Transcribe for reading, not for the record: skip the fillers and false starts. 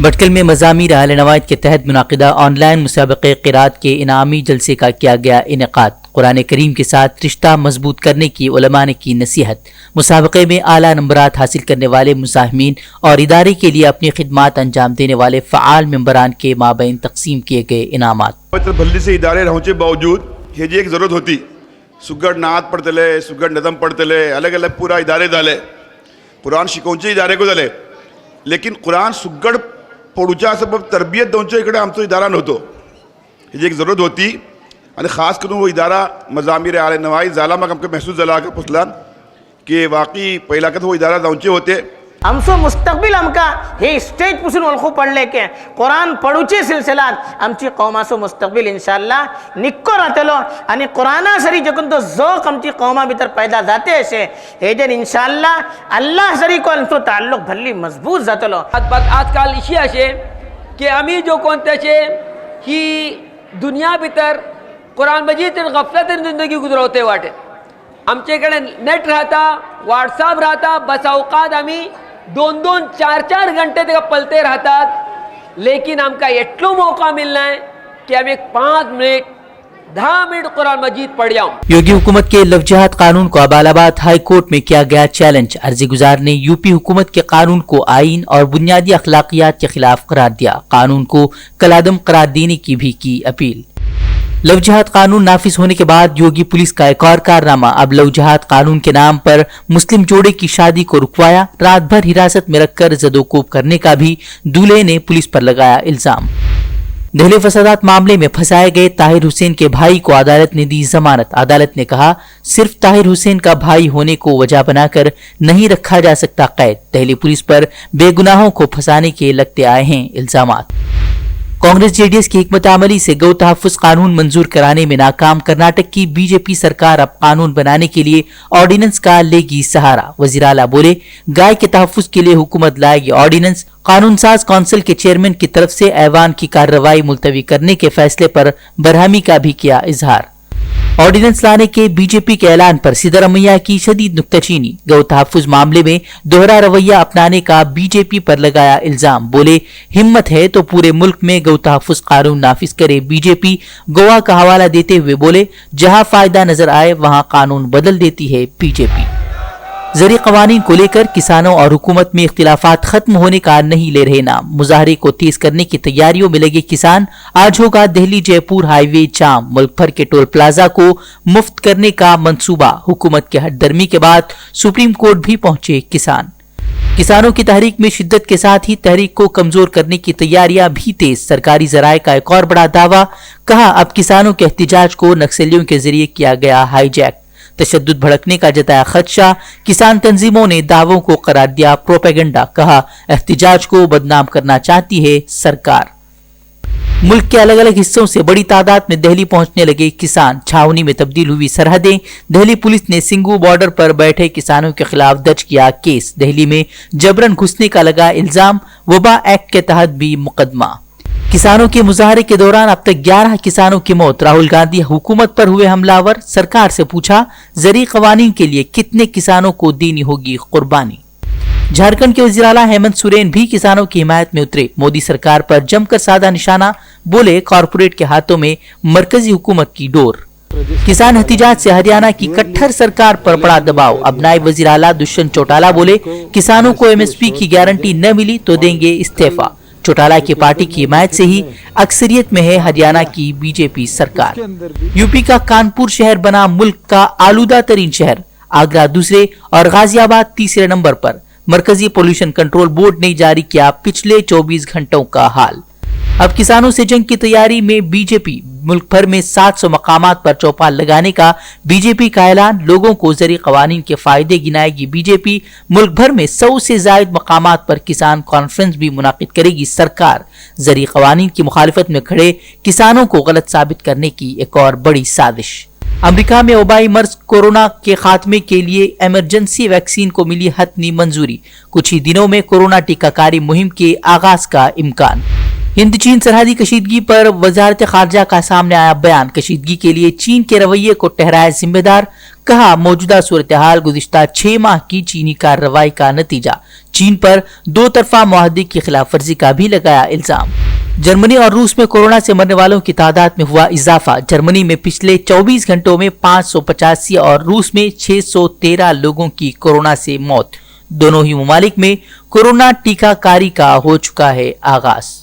भटकल में मज़ामीर अहले नवायत के तहत मुनाकिदा ऑनलाइन मुसाबक़े क़िरात के इनामी जलसे का किया गया इनेकाद। कुरान करीम के साथ रिश्ता मजबूत करने की उलमा ने की नसीहत। मुसाबक़े में आला नंबरात हासिल करने वाले मुसाहिमीन और इदारे के लिए अपनी खिदमात अंजाम देने वाले फ़आल मेंबरान के माबैन तकसीम किए गए इनामात। भल्ली से इदारे रहने बावजूद हे जी एक ज़रूरत होती सुगड़ नात पढ़तले सुगड़ नदम पढ़तले अलग अलग पूरा इदारे झाले कुरान शिकोवचे इदारे को झाले लेकिन कुरान सुगड़ पडूच्या सबब तरबियत दोनच्या इकडे आमचो इदारा नव्हतो। हेजी एक जरूरत होती आणि खास करून वो इदारा मजामीर आले नवाई झाला मग आमकां महसूस झाला का पुसलान की वाकई पहिला कत वो इदारा जावचे होते। आमचो मुस्तकबिल आमकां हे स्टेज पासून वळखू पडले की कुरान पडूचे सिलसिलात आमची कौमाचो मुस्तकबिल इंशाअल्लाह निक्को राहतलो आणि कुराना सरी जकून तो जोक आमची कौमा भितर पैदा जाते अशे हेजेर इंशाअल्लाह अल्लाह सरी को आमचो ताल्लुक भल्ली मजबूत जातलो। आजकाल इशी अशे की आमी जो कोण तशे ही दुनिया भितर कुरान मजीद गफलतीन जिंदगी गुजरवते वाटे आमचे कडेन नेट राहता व्हॉट्सअप राहता बस अवकात आमी 2-2 4-4 घंटे तक पलते रहतात लेकिन आमका एटलो मौका मिलना है कि हम एक 5 मिनट 10 मिनट कुरान मजीद पढ़ जाऊं। योगी हुकूमत के लव जिहाद कानून को अबालाबाद हाई कोर्ट में किया गया चैलेंज। अर्जी गुजार ने यूपी हुकूमत के कानून को आईन और बुनियादी अखलाकियात के खिलाफ करार दिया। कानून को कलादम करार देने की भी की अपील। लव जिहाद कानून नाफिज होने के बाद योगी पुलिस का एक और कारनामा। अब लव जिहाद कानून के नाम पर मुस्लिम जोड़े की शादी को रुकवाया। रात भर हिरासत में रखकर जदोकोब करने का भी दूल्हे ने पुलिस पर लगाया इल्जाम। दहली फसादात मामले में फंसाए गए ताहिर हुसैन के भाई को अदालत ने दी जमानत। अदालत ने कहा सिर्फ ताहिर हुसैन का भाई होने को वजह बनाकर नहीं रखा जा सकता कैद। दहली पुलिस पर बेगुनाहों को फंसाने के लगते आए हैं इल्जामात। कांग्रेस जेडीएस की हिकमत अमली से गौ तहफ्फुज कानून मंजूर कराने में नाकाम कर्नाटक की बीजेपी सरकार अब कानून बनाने के लिए ऑर्डिनेंस का लेगी सहारा। वजीर आला बोले गाय के तहफ्फुज के लिए हुकूमत लाएगी ऑर्डिनेंस। कानून साज काउंसिल के चेयरमैन की तरफ से ऐवान की कार्रवाई मुलतवी करने के फैसले पर बरहमी का भी किया इजहार। ऑर्डिनेंस लाने के बीजेपी के ऐलान पर सिद्धरमैया की शदीद नुक्ताचीनी। गौ तहफ्फुज मामले में दोहरा रवैया अपनाने का बीजेपी पर लगाया इल्जाम। बोले हिम्मत है तो पूरे मुल्क में गौ तहफ्फुज कानून नाफिज करे बीजेपी। गोवा का हवाला देते हुए बोले जहां फायदा नजर आए वहां कानून बदल देती है बीजेपी। ज़री कवानीन को लेकर किसानों और हुकूमत में इख्तिलाफात खत्म होने का नहीं ले रहे नाम। मुजाहरे को तेज करने की तैयारियों में लगे किसान। आज होगा दिल्ली जयपुर हाईवे जाम। मुल्क भर के टोल प्लाजा को मुफ्त करने का मंसूबा। हुकूमत के हटदर्मी के बाद सुप्रीम कोर्ट भी पहुंचे किसान। किसानों की तहरीक में शिद्दत के साथ ही तहरीक को कमजोर करने की तैयारियां भी तेज। सरकारी जराये का एक और बड़ा दावा। कहा अब किसानों के एहतिजाज को नक्सलियों के जरिए किया गया हाईजैक। तशद्दुद भड़कने का जताया खदशा। किसान तंजीमों ने दावों को करार दिया प्रोपेगेंडा। कहा एहतिजाज को बदनाम करना चाहती है सरकार। मुल्क के अलग अलग हिस्सों से बड़ी तादाद में दिल्ली पहुंचने लगे किसान। छावनी में तब्दील हुई सरहदें। दिल्ली पुलिस ने सिंगू बॉर्डर पर बैठे किसानों के खिलाफ दर्ज किया केस। दिल्ली में जबरन घुसने का लगा इल्जाम। वबा एक्ट के तहत भी मुकदमा। किसानों के मुजाहरे के दौरान अब तक 11 किसानों की मौत। राहुल गांधी हुकूमत पर हुए हमलावर। सरकार से पूछा ज़री कवानीन के लिए कितने किसानों को देनी होगी कुर्बानी। झारखंड के वज़ीर आला हेमंत सोरेन भी किसानों की हिमायत में उतरे। मोदी सरकार पर जमकर साधा निशाना। बोले कॉरपोरेट के हाथों में मरकजी हुकूमत की डोर। किसान एहतिजाज से हरियाणा की कट्टर सरकार पर पड़ा दबाव। अब नायब वज़ीर आला दुष्यंत चौटाला बोले किसानों को एमएसपी की गारंटी न मिली तो देंगे इस्तीफा। चौटाला की पार्टी की हिमायत से ही अक्सरियत में है हरियाणा की बीजेपी सरकार। यूपी का कानपुर शहर बना मुल्क का आलूदा तरीन शहर। आगरा दूसरे और गाजियाबाद तीसरे नंबर पर। मरकजी पोल्यूशन कंट्रोल बोर्ड ने जारी किया पिछले 24 घंटों का हाल। अब किसानों से जंग की तैयारी में बीजेपी। मुल्क भर में 700 मकामात पर चौपाल लगाने का बीजेपी का ऐलान। लोगों को ज़री कवानीन के फायदे गिनाएगी बीजेपी। मुल्क भर में 100 से जायद मकामात पर किसान कॉन्फ्रेंस भी मुनाकिद करेगी सरकार। ज़री कवानीन की मुखालिफत में खड़े किसानों को गलत साबित करने की एक और बड़ी साजिश। अमेरिका में वबाई मर्ज कोरोना के खात्मे के लिए इमरजेंसी वैक्सीन को मिली हतमी मंजूरी। कुछ ही दिनों में कोरोना टीकाकारी मुहिम के आगाज का इम्कान। हिंद चीन सरहदी कशीदगी पर वजारत खारजा का सामने आया बयान। कशीदगी के लिए चीन के रवैये को ठहराया जिम्मेदार, कहा मौजूदा सूरत हाल गुज़िश्ता 6 माह की चीनी कार्रवाई का नतीजा। चीन पर दो तरफा मुआहदे की खिलाफ वर्जी का भी लगाया इल्जाम। जर्मनी और रूस में कोरोना से मरने वालों की तादाद में हुआ इजाफा। जर्मनी में पिछले 24 घंटों में 585 और रूस में 613 लोगों की कोरोना से मौत। दोनों ही ममालिक में कोरोना टीकाकारी का हो चुका है आगाज।